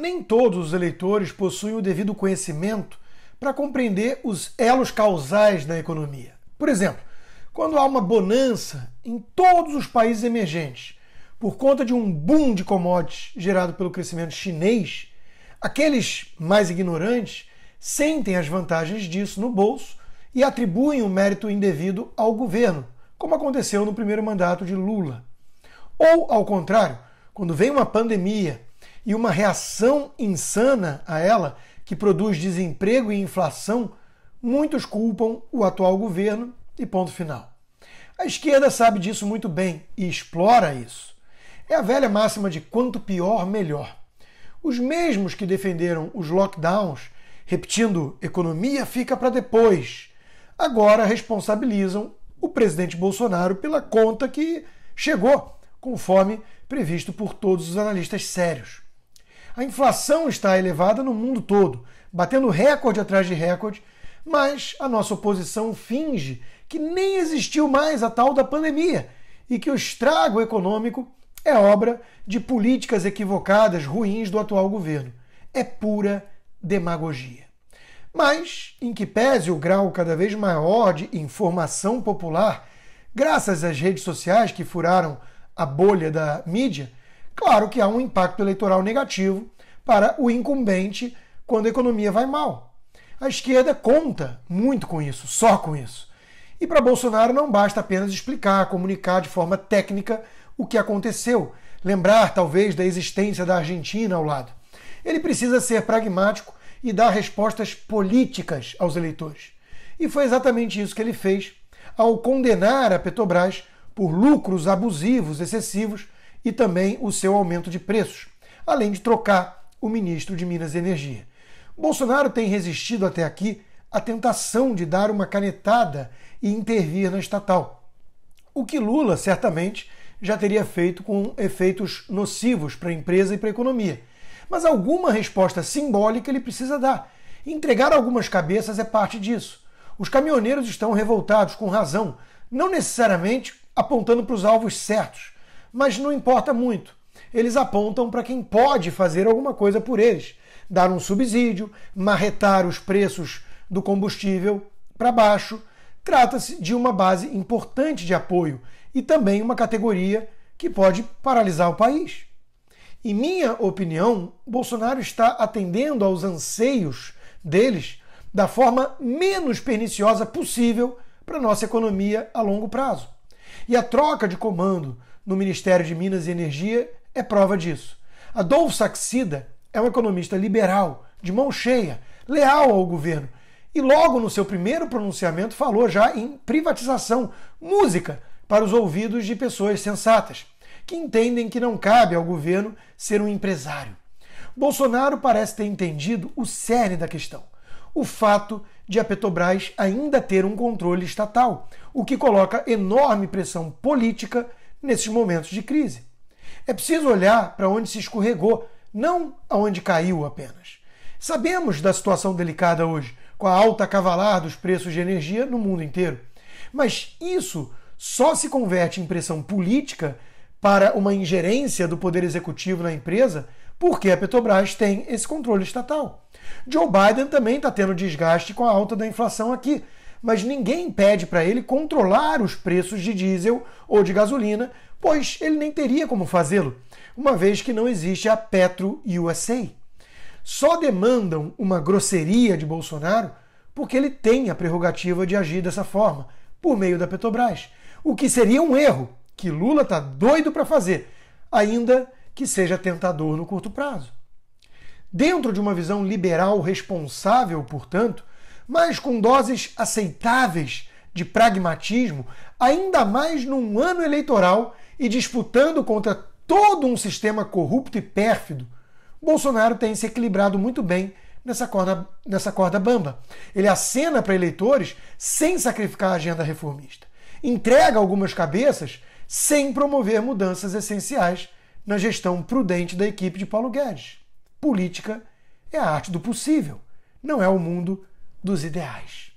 Nem todos os eleitores possuem o devido conhecimento para compreender os elos causais da economia. Por exemplo, quando há uma bonança em todos os países emergentes por conta de um boom de commodities gerado pelo crescimento chinês, aqueles mais ignorantes sentem as vantagens disso no bolso e atribuem o mérito indevido ao governo, como aconteceu no primeiro mandato de Lula. Ou, ao contrário, quando vem uma pandemia e uma reação insana a ela, que produz desemprego e inflação, muitos culpam o atual governo e ponto final. A esquerda sabe disso muito bem e explora isso. É a velha máxima de quanto pior, melhor. Os mesmos que defenderam os lockdowns, repetindo economia fica para depois, agora responsabilizam o presidente Bolsonaro pela conta que chegou, conforme previsto por todos os analistas sérios. A inflação está elevada no mundo todo, batendo recorde atrás de recorde, mas a nossa oposição finge que nem existiu mais a tal da pandemia e que o estrago econômico é obra de políticas equivocadas, ruins do atual governo. É pura demagogia. Mas, em que pese o grau cada vez maior de informação popular, graças às redes sociais que furaram a bolha da mídia, claro que há um impacto eleitoral negativo para o incumbente quando a economia vai mal. A esquerda conta muito com isso, só com isso. E para Bolsonaro não basta apenas explicar, comunicar de forma técnica o que aconteceu, lembrar talvez da existência da Argentina ao lado. Ele precisa ser pragmático e dar respostas políticas aos eleitores. E foi exatamente isso que ele fez ao condenar a Petrobras por lucros abusivos, excessivos e também o seu aumento de preços, além de trocar o ministro de Minas e Energia. Bolsonaro tem resistido até aqui à tentação de dar uma canetada e intervir na estatal, o que Lula certamente já teria feito com efeitos nocivos para a empresa e para a economia. Mas alguma resposta simbólica ele precisa dar. Entregar algumas cabeças é parte disso. Os caminhoneiros estão revoltados, com razão, não necessariamente apontando para os alvos certos, mas não importa muito. Eles apontam para quem pode fazer alguma coisa por eles, dar um subsídio, marretar os preços do combustível para baixo. Trata-se de uma base importante de apoio e também uma categoria que pode paralisar o país. Em minha opinião, Bolsonaro está atendendo aos anseios deles da forma menos perniciosa possível para a nossa economia a longo prazo. E a troca de comando no Ministério de Minas e Energia é prova disso. Adolfo Saxida é um economista liberal, de mão cheia, leal ao governo, e logo no seu primeiro pronunciamento falou já em privatização, música para os ouvidos de pessoas sensatas, que entendem que não cabe ao governo ser um empresário. Bolsonaro parece ter entendido o cerne da questão, o fato de a Petrobras ainda ter um controle estatal, o que coloca enorme pressão política nesses momentos de crise. É preciso olhar para onde se escorregou, não aonde caiu apenas. Sabemos da situação delicada hoje, com a alta cavalar dos preços de energia no mundo inteiro. Mas isso só se converte em pressão política para uma ingerência do Poder Executivo na empresa porque a Petrobras tem esse controle estatal. Joe Biden também está tendo desgaste com a alta da inflação aqui, mas ninguém pede para ele controlar os preços de diesel ou de gasolina, pois ele nem teria como fazê-lo, uma vez que não existe a Petro USA. Só demandam uma grosseria de Bolsonaro porque ele tem a prerrogativa de agir dessa forma, por meio da Petrobras, o que seria um erro que Lula está doido para fazer, ainda que seja tentador no curto prazo. Dentro de uma visão liberal responsável, portanto, mas com doses aceitáveis de pragmatismo, ainda mais num ano eleitoral e disputando contra todo um sistema corrupto e pérfido, Bolsonaro tem se equilibrado muito bem nessa corda bamba. Ele acena para eleitores sem sacrificar a agenda reformista. Entrega algumas cabeças sem promover mudanças essenciais na gestão prudente da equipe de Paulo Guedes. Política é a arte do possível, não é o mundo dos ideais.